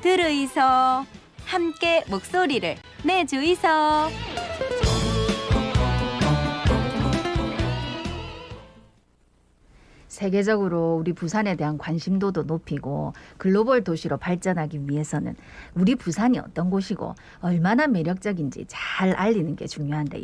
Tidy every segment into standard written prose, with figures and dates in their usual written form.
들으이소. 함께 목소리를 내주이소. 세계적으로 우리 부산에 대한 관심도도 높이고 글로벌 도시로 발전하기 위해서는 우리 부산이 어떤 곳이고 얼마나 매력적인지 잘 알리는 게 중요한데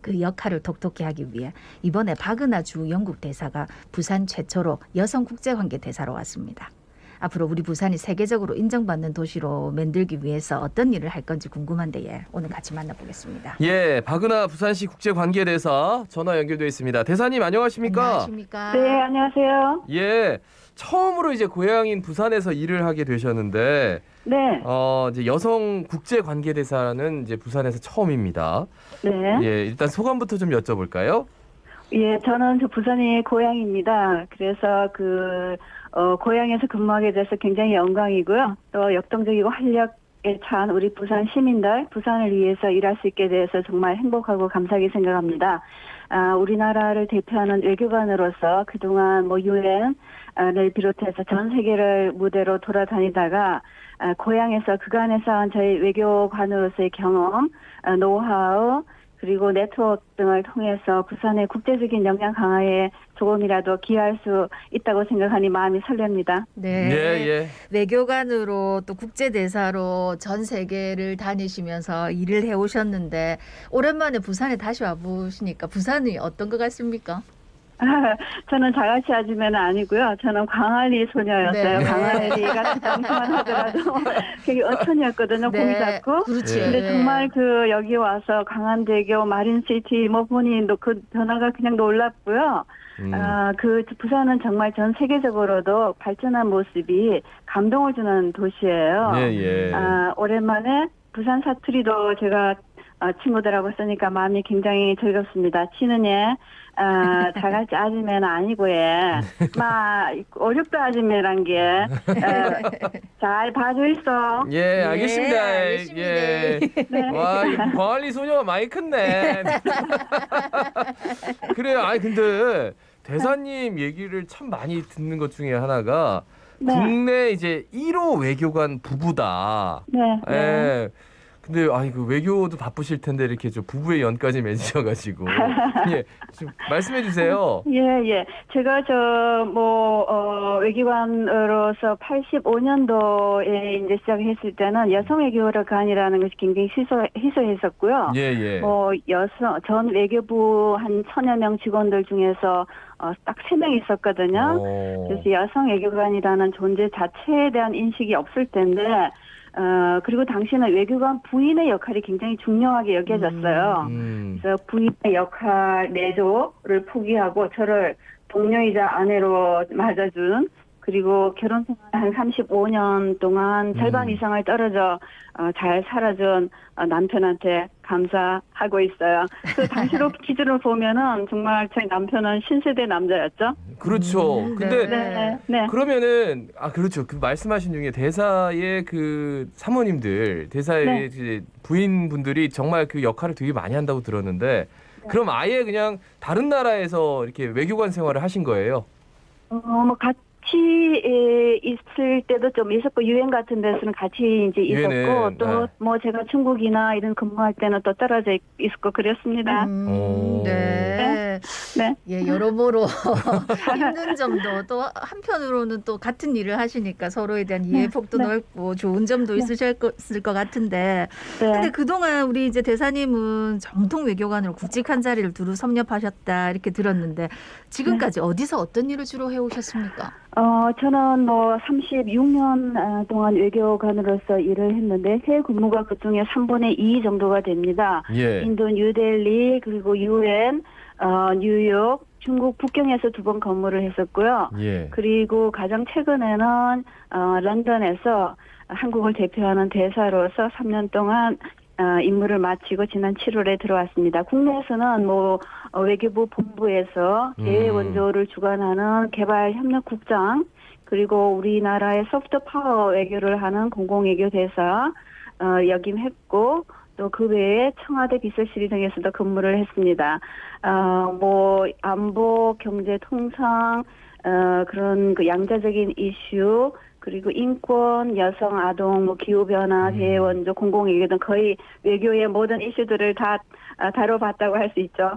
그 역할을 독특히 하기 위해 이번에 박은하 주 영국 대사가 부산 최초로 여성 국제관계 대사로 왔습니다. 앞으로 우리 부산이 세계적으로 인정받는 도시로 만들기 위해서 어떤 일을 할 건지 궁금한데 오늘 같이 만나보겠습니다. 예, 박은하 부산시 국제관계대사 전화 연결돼 있습니다. 대사님 안녕하십니까? 안녕하십니까? 네, 안녕하세요. 예, 처음으로 이제 고향인 부산에서 일을 하게 되셨는데, 네, 이제 여성 국제관계대사는 이제 부산에서 처음입니다. 네. 예, 일단 소감부터 좀 여쭤볼까요? 예, 저는 저 부산이 고향입니다. 그래서 고향에서 근무하게 돼서 굉장히 영광이고요. 또 역동적이고 활력에 찬 우리 부산 시민들, 부산을 위해서 일할 수 있게 돼서 정말 행복하고 감사하게 생각합니다. 우리나라를 대표하는 외교관으로서 그동안 유엔을 비롯해서 전 세계를 무대로 돌아다니다가 고향에서 그간에서 한 저희 외교관으로서의 경험, 노하우, 그리고 네트워크 등을 통해서 부산의 국제적인 역량 강화에 조금이라도 기여할 수 있다고 생각하니 마음이 설렙니다. 네. 예. 외교관으로 또 국제대사로 전 세계를 다니시면서 일을 해오셨는데 오랜만에 부산에 다시 와보시니까 부산이 어떤 것 같습니까? 저는 자갈치 아줌마는 아니고요. 저는 광안리 소녀였어요. 네. 광안리가 장수만 하더라도 되게 어촌이었거든요. 네. 고기 잡고. 그렇지. 근데 정말 여기 와서 강안대교, 마린시티 보니 그 변화가 그냥 놀랍고요. 부산은 정말 전 세계적으로도 발전한 모습이 감동을 주는 도시예요. 예. 오랜만에 부산 사투리도 제가 친구들하고 쓰니까 마음이 굉장히 즐겁습니다. 치느니 자갈치 아줌매는 아니고 어렵다 아줌매란 게 잘 봐줘 있어. 예, 알겠습니다. 알겠습니다. 예. 네. 와, 이 광안리 소녀가 많이 컸네. 그래요. 아니 근데 대사님 얘기를 참 많이 듣는 것 중에 하나가 네. 국내 이제 1호 외교관 부부다. 네. 예. 근데 그 외교도 바쁘실 텐데 이렇게 좀 부부의 연까지 맺으셔가지고 예, 좀 말씀해 주세요. 예. 제가 외교관으로서 85년도에 이제 시작했을 때는 여성 외교관이라는 것이 굉장히 희소했었고요. 예. 전 외교부 한 1000여 명 직원들 중에서 딱 3명 있었거든요. 그래서 여성 외교관이라는 존재 자체에 대한 인식이 없을 텐데, 그리고 당시에는 외교관 부인의 역할이 굉장히 중요하게 여겨졌어요. 그래서 부인의 역할 내조를 포기하고 저를 동료이자 아내로 맞아준, 그리고 결혼 생활 한 35년 동안 절반 이상을 떨어져 잘 살아준 남편한테 감사하고 있어요. 그 당시로 기준으로 보면은 정말 저희 남편은 신세대 남자였죠. 그렇죠. 근데 네. 그러면은 그렇죠. 그 말씀하신 중에 대사의 그 사모님들, 대사의 네. 이제 부인분들이 정말 그 역할을 되게 많이 한다고 들었는데 그럼 아예 그냥 다른 나라에서 이렇게 외교관 생활을 하신 거예요? 같이 있을 때도 좀 있었고 유엔 같은 데서는 같이 이제 있었고 유엔에, 또 제가 중국이나 이런 근무할 때는 또 떨어져 있었고 그랬습니다. 네. 네. 예, 여러모로 힘든 점도 또 한편으로는 또 같은 일을 하시니까 서로에 대한 이해폭도 넓고 좋은 점도 있으실 것 같은데 근데 그동안 우리 이제 대사님은 정통 외교관으로 굵직한 자리를 두루 섭렵하셨다 이렇게 들었는데 지금까지 어디서 어떤 일을 주로 해오셨습니까? 저는 36년 동안 외교관으로서 일을 했는데 해외 근무가 그중에 3분의 2 정도가 됩니다. 예. 인도 뉴델리 그리고 유엔 뉴욕, 중국 북경에서 2번 근무를 했었고요. 예. 그리고 가장 최근에는 런던에서 한국을 대표하는 대사로서 3년 동안 임무를 마치고 지난 7월에 들어왔습니다. 국내에서는 외교부 본부에서 대외 원조를 주관하는 개발협력국장 그리고 우리나라의 소프트 파워 외교를 하는 공공외교대사 역임했고 또 그 외에 청와대 비서실 등에서도 근무를 했습니다. 안보, 경제, 통상 그런 양자적인 이슈 그리고 인권, 여성, 아동, 뭐 기후변화, 대원조, 공공위기 등 거의 외교의 모든 이슈들을 다 다뤄봤다고 할 수 있죠.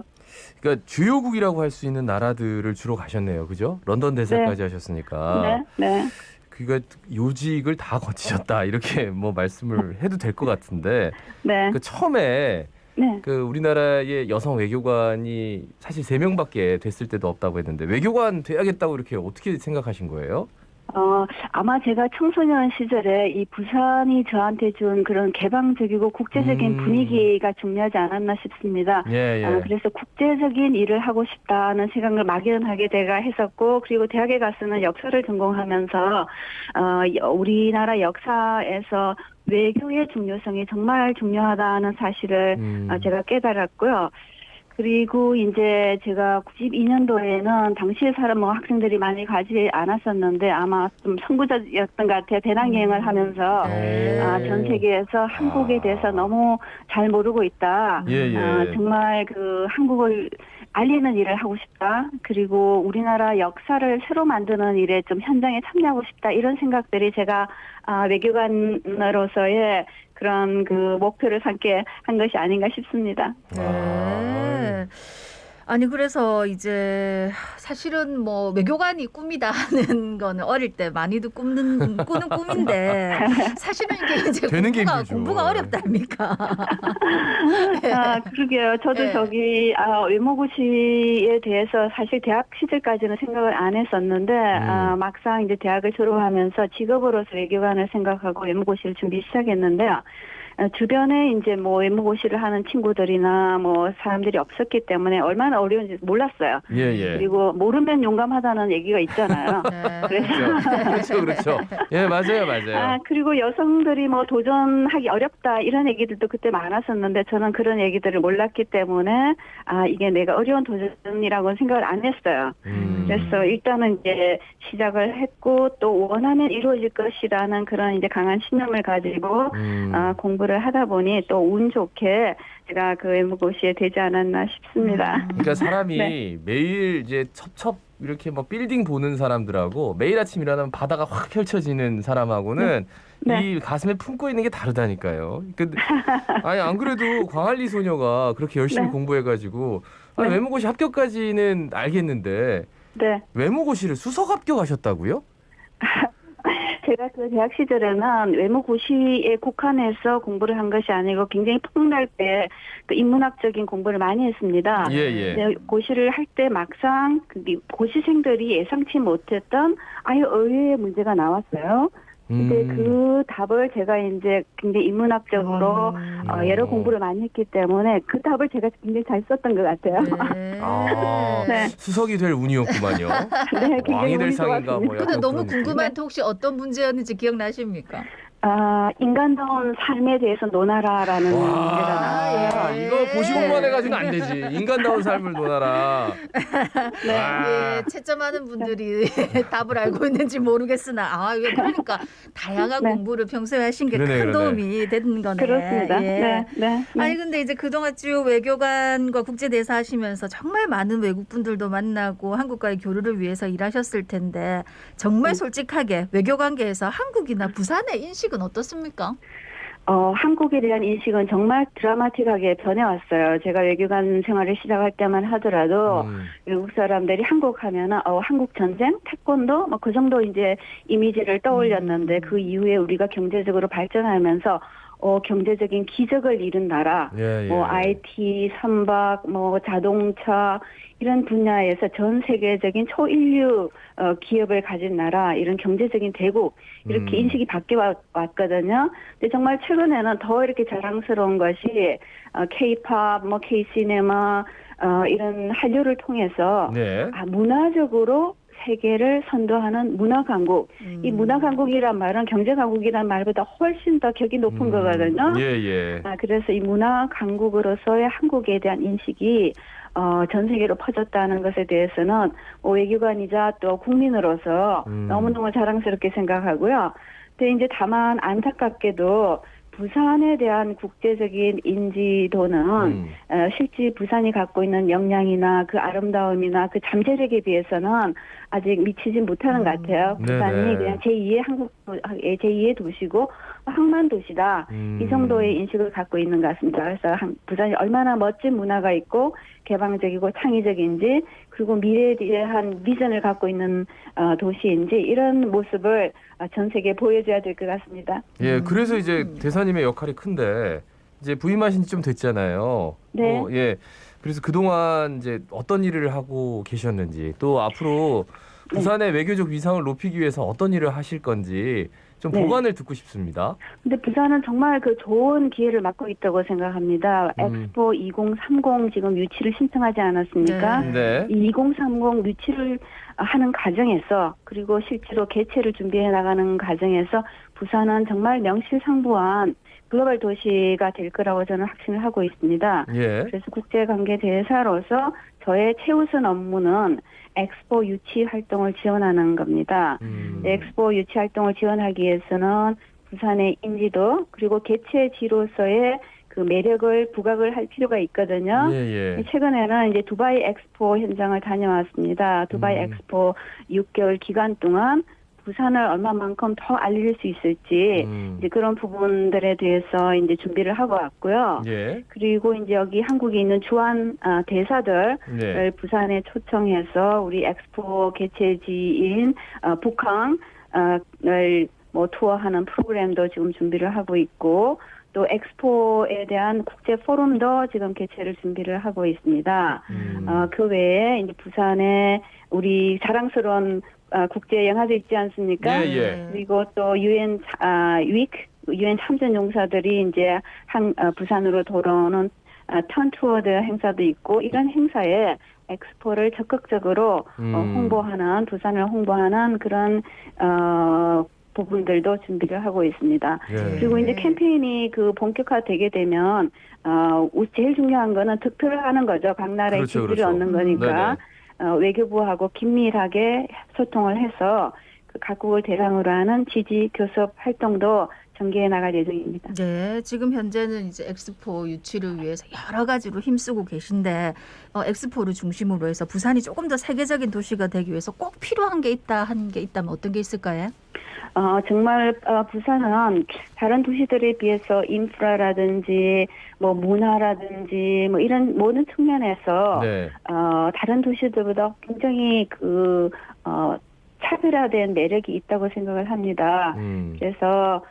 그러니까 주요국이라고 할 수 있는 나라들을 주로 가셨네요. 그죠? 런던 대사까지 하셨으니까. 네. 그러니까 요직을 다 거치셨다. 이렇게 뭐 말씀을 해도 될 것 같은데. 네. 그 처음에 네. 그 우리나라의 여성 외교관이 사실 3명밖에 됐을 때도 없다고 했는데 외교관 돼야겠다고 이렇게 어떻게 생각하신 거예요? 아마 제가 청소년 시절에 이 부산이 저한테 준 그런 개방적이고 국제적인 분위기가 중요하지 않았나 싶습니다. 예. 그래서 국제적인 일을 하고 싶다는 생각을 막연하게 제가 했었고, 그리고 대학에 가서는 역사를 전공하면서 우리나라 역사에서 외교의 중요성이 정말 중요하다는 사실을 제가 깨달았고요. 그리고 이제 제가 92년도에는 당시에 사람 뭐 학생들이 많이 가지 않았었는데 아마 좀 선구자였던 것 같아요. 배낭여행을 하면서 전 세계에서 한국에 대해서 너무 잘 모르고 있다. 정말 그 한국을 알리는 일을 하고 싶다. 그리고 우리나라 역사를 새로 만드는 일에 좀 현장에 참여하고 싶다. 이런 생각들이 제가 외교관으로서의 그런 그 목표를 삼게 한 것이 아닌가 싶습니다. 네. 아니 그래서 이제 사실은 뭐 외교관이 꿈이다 하는 거는 어릴 때 많이도 꾸는 꿈인데 사실은 이게 이제 되는 게 힘들죠. 공부가 어렵다 아닙니까? 그러게요. 저도 네. 저기 외모고시에 대해서 사실 대학 시절까지는 생각을 안 했었는데 막상 이제 대학을 졸업하면서 직업으로서 외교관을 생각하고 외모고시를 준비 시작했는데요. 주변에 이제 뭐 외모고시를 하는 친구들이나 뭐 사람들이 없었기 때문에 얼마나 어려운지 몰랐어요. 그리고 모르면 용감하다는 얘기가 있잖아요. 그렇죠. 예, 맞아요. 그리고 여성들이 뭐 도전하기 어렵다 이런 얘기들도 그때 많았었는데 저는 그런 얘기들을 몰랐기 때문에 이게 내가 어려운 도전이라고 생각을 안 했어요. 그래서 일단은 이제 시작을 했고 또 원하면 이루어질 것이라는 그런 이제 강한 신념을 가지고 공부를 하다 보니 또 운 좋게 제가 그 외모고시에 되지 않았나 싶습니다. 그러니까 사람이 매일 이제 첩첩 이렇게 막 빌딩 보는 사람들하고 매일 아침 일어나면 바다가 확 펼쳐지는 사람하고는 이 가슴에 품고 있는 게 다르다니까요. 아니 안 그래도 광안리 소녀가 그렇게 열심히 공부해가지고 외모고시 합격까지는 알겠는데 외모고시를 수석 합격하셨다고요? 제가 그 대학 시절에는 외모고시에 국한해서 공부를 한 것이 아니고 굉장히 폭넓게 그 인문학적인 공부를 많이 했습니다. 고시를 할 때 막상 고시생들이 예상치 못했던 아예 의외의 문제가 나왔어요. 근데 그 답을 제가 이제 굉장히 인문학적으로 여러 공부를 많이 했기 때문에 그 답을 제가 굉장히 잘 썼던 것 같아요. 수석이 될 운이었구만요. 왕이 될 상인가 뭐. 근데 너무 궁금한데 혹시 어떤 문제였는지 기억나십니까? 인간다운 삶에 대해서 논하라라는 문제가 나와요. 이거 고시공부만 해가지고는 안 되지. 인간다운 삶을 논하라. 채점하는 분들이 답을 알고 있는지 모르겠으나 그러니까 다양한 공부를 평소에 하신 게 큰 도움이 되는 거네. 그렇습니다. 아니 근데 이제 그동안 쭉 외교관과 국제대사 하시면서 정말 많은 외국분들도 만나고 한국과의 교류를 위해서 일하셨을 텐데 정말 솔직하게 외교관계에서 한국이나 부산의 인식은 어떻습니까? 한국에 대한 인식은 정말 드라마틱하게 변해왔어요. 제가 외교관 생활을 시작할 때만 하더라도 외국 사람들이 한국 하면은 한국 전쟁, 태권도 뭐 그 정도 이제 이미지를 떠올렸는데 그 이후에 우리가 경제적으로 발전하면서 경제적인 기적을 이룬 나라, 뭐 IT, 선박, 뭐 자동차 이런 분야에서 전 세계적인 초인류 기업을 가진 나라, 이런 경제적인 대국 이렇게 인식이 바뀌어 왔거든요. 근데 정말 최근에는 더 이렇게 자랑스러운 것이 K-팝, 뭐 K-시네마 이런 한류를 통해서 문화적으로 세계를 선도하는 문화 강국. 이 문화 강국이란 말은 경제 강국이란 말보다 훨씬 더 격이 높은 거거든요. 그래서 이 문화 강국으로서의 한국에 대한 인식이 전 세계로 퍼졌다는 것에 대해서는 외교관이자 또 국민으로서 너무너무 자랑스럽게 생각하고요. 근데 이제 다만 안타깝게도 부산에 대한 국제적인 인지도는 실제 부산이 갖고 있는 역량이나 그 아름다움이나 그 잠재력에 비해서는 아직 미치지 못하는 것 같아요. 부산이 네네. 그냥 제2의 제2의 도시고 항만 도시다. 이 정도의 인식을 갖고 있는 것 같습니다. 그래서 부산이 얼마나 멋진 문화가 있고 개방적이고 창의적인지 그리고 미래에 대한 비전을 갖고 있는 도시인지 이런 모습을 전 세계에 보여줘야 될 것 같습니다. 예, 그래서 이제 대사님의 역할이 큰데 이제 부임하신 지 좀 됐잖아요. 네. 예. 그래서 그동안 이제 어떤 일을 하고 계셨는지 또 앞으로 부산의 외교적 위상을 높이기 위해서 어떤 일을 하실 건지 좀 네. 보관을 듣고 싶습니다. 근데 부산은 정말 그 좋은 기회를 맡고 있다고 생각합니다. 엑스포 2030 지금 유치를 신청하지 않았습니까? 네. 이 2030 유치를 하는 과정에서 그리고 실제로 개최를 준비해 나가는 과정에서 부산은 정말 명실상부한 글로벌 도시가 될 거라고 저는 확신을 하고 있습니다. 예. 그래서 국제관계 대사로서 저의 최우선 업무는 엑스포 유치 활동을 지원하는 겁니다. 엑스포 유치 활동을 지원하기 위해서는 부산의 인지도 그리고 개최지로서의 그 매력을 부각을 할 필요가 있거든요. 예. 최근에는 이제 두바이 엑스포 현장을 다녀왔습니다. 두바이 엑스포 6개월 기간 동안 부산을 얼마만큼 더 알릴 수 있을지 이제 그런 부분들에 대해서 이제 준비를 하고 왔고요. 예. 그리고 이제 여기 한국에 있는 주한 대사들을 네. 부산에 초청해서 우리 엑스포 개최지인 북한을 뭐 투어하는 프로그램도 지금 준비를 하고 있고 또 엑스포에 대한 국제 포럼도 지금 개최를 준비를 하고 있습니다. 그 외에 이제 부산에 우리 자랑스러운 국제 영화제 있지 않습니까? 예. 그리고 또 유엔 유엔 참전 용사들이 이제 부산으로 돌아오는 턴 투어드 행사도 있고 이런 행사에 엑스포를 적극적으로 홍보하는 부산을 홍보하는 그런 부분들도 준비를 하고 있습니다. 예. 그리고 이제 캠페인이 그 본격화되게 되면 제일 중요한 거는 득표를 하는 거죠. 각 나라의 그렇죠, 지지를 그렇죠. 얻는 거니까 외교부하고 긴밀하게 소통을 해서 그 각국을 대상으로 하는 지지 교섭 활동도 전개해 나갈 예정입니다. 네, 지금 현재는 이제 엑스포 유치를 위해서 여러 가지로 힘쓰고 계신데 엑스포를 중심으로 해서 부산이 조금 더 세계적인 도시가 되기 위해서 꼭 필요한 게 있다면 어떤 게 있을까요? 정말 부산은 다른 도시들에 비해서 인프라라든지 뭐 문화라든지 뭐 이런 모든 측면에서 네. 다른 도시들보다 굉장히 차별화된 매력이 있다고 생각을 합니다. 그래서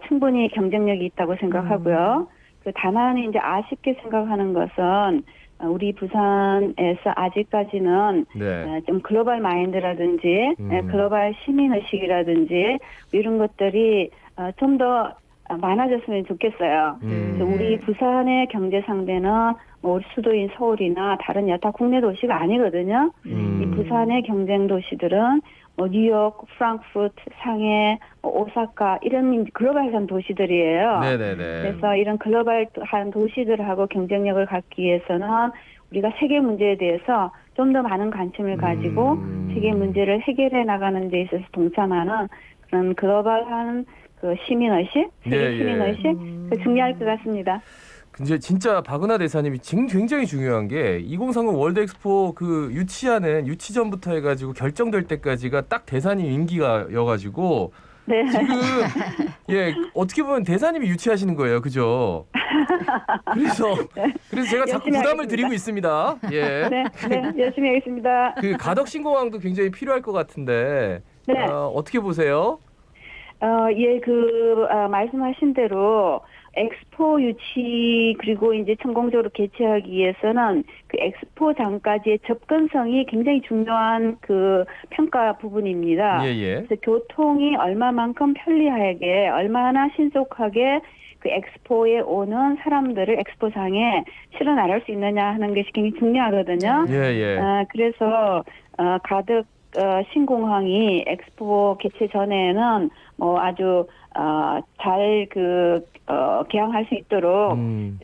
충분히 경쟁력이 있다고 생각하고요. 다만 이제 아쉽게 생각하는 것은 우리 부산에서 아직까지는 네. 좀 글로벌 마인드라든지 글로벌 시민의식이라든지 이런 것들이 좀 더 많아졌으면 좋겠어요. 그래서 우리 부산의 경제 상대는 뭐 우리 수도인 서울이나 다른 여타 국내 도시가 아니거든요. 이 부산의 경쟁 도시들은 뭐 뉴욕, 프랑크푸르트, 상해, 오사카 이런 글로벌한 도시들이에요. 네네네. 그래서 이런 글로벌한 도시들하고 경쟁력을 갖기 위해서는 우리가 세계 문제에 대해서 좀 더 많은 관심을 가지고 세계 문제를 해결해 나가는 데 있어서 동참하는 그런 글로벌한 그 시민의식, 세계 시민의식 그 중요할 것 같습니다. 근데 진짜 박은하 대사님이 굉장히 중요한 게 2030 월드 엑스포 그 유치하는 유치 전부터 해가지고 결정될 때까지가 딱 대사님 임기가여가지고 네. 지금 어떻게 보면 대사님이 유치하시는 거예요, 그죠? 그래서 제가 자꾸 부담을 하겠습니다. 드리고 있습니다. 예. 네, 열심히 하겠습니다. 그 가덕 신공항도 굉장히 필요할 것 같은데 네. 어떻게 보세요? 말씀하신 대로 엑스포 유치 그리고 이제 성공적으로 개최하기 위해서는 그 엑스포장까지의 접근성이 굉장히 중요한 그 평가 부분입니다. 그래서 교통이 얼마만큼 편리하게 얼마나 신속하게 그 엑스포에 오는 사람들을 엑스포장에 실어 나갈 수 있느냐 하는 것이 굉장히 중요하거든요. 그래서 가덕 신공항이 엑스포 개최 전에는 뭐 아주 잘 개항할 수 있도록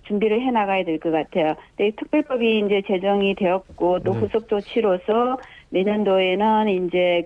준비를 해 나가야 될 것 같아요. 근데 특별법이 이제 제정이 되었고 또 후속 조치로서 내년도에는 이제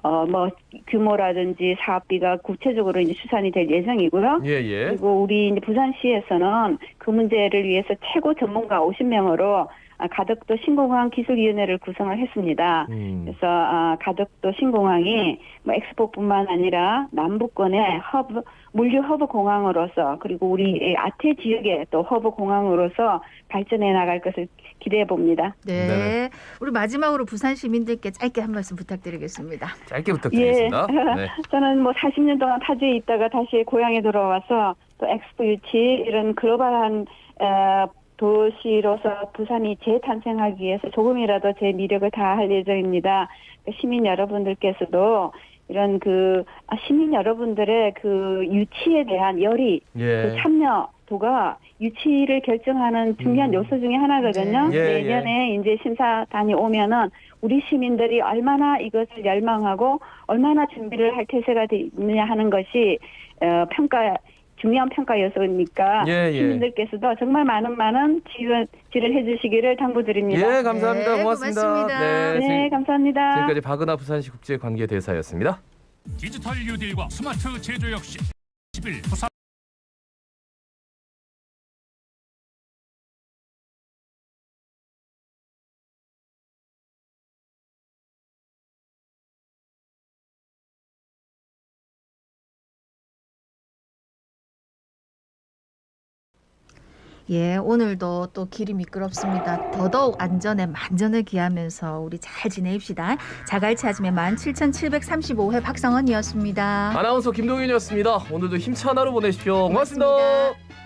뭐 규모라든지 사업비가 구체적으로 이제 추산이 될 예정이고요. 예, 예. 그리고 우리 이제 부산시에서는 그 문제를 위해서 최고 전문가 50명으로 가덕도 신공항 기술위원회를 구성을 했습니다. 그래서 가덕도 신공항이 뭐 엑스포뿐만 아니라 남부권의 허브 물류 허브 공항으로서 그리고 우리 아태 지역의 또 허브 공항으로서 발전해 나갈 것을 기대해 봅니다. 네. 네네. 우리 마지막으로 부산 시민들께 짧게 한 말씀 부탁드리겠습니다. 짧게 부탁드리겠습니다. 네. 저는 뭐 40년 동안 타지에 있다가 다시 고향에 돌아와서 또 엑스포 유치 이런 글로벌한 도시로서 부산이 재탄생하기 위해서 조금이라도 제 미력을 다할 예정입니다. 시민 여러분들께서도 이런 시민 여러분들의 유치에 대한 열의, 예. 참여도가 유치를 결정하는 중요한 요소 중에 하나거든요. 예, 예. 내년에 이제 심사단이 오면은 우리 시민들이 얼마나 이것을 열망하고 얼마나 준비를 할 태세가 있느냐 하는 것이 중요한 평가 요소니까 예, 예. 시민들께서도 정말 많은 지지를 해주시기를 당부드립니다. 예, 감사합니다. 네, 고맙습니다. 고맙습니다. 네, 감사합니다. 지금까지 박은하 부산시 국제관계대사였습니다. 디지털 뉴딜과 스마트 제조 혁신 11 부산 예, 오늘도 또 길이 미끄럽습니다. 더더욱 안전에 만전을 기하면서 우리 잘 지내입시다. 자갈치 아침에 17,735회 박성원이었습니다. 아나운서 김동윤이었습니다. 오늘도 힘찬 하루 보내십시오. 고맙습니다. 고맙습니다.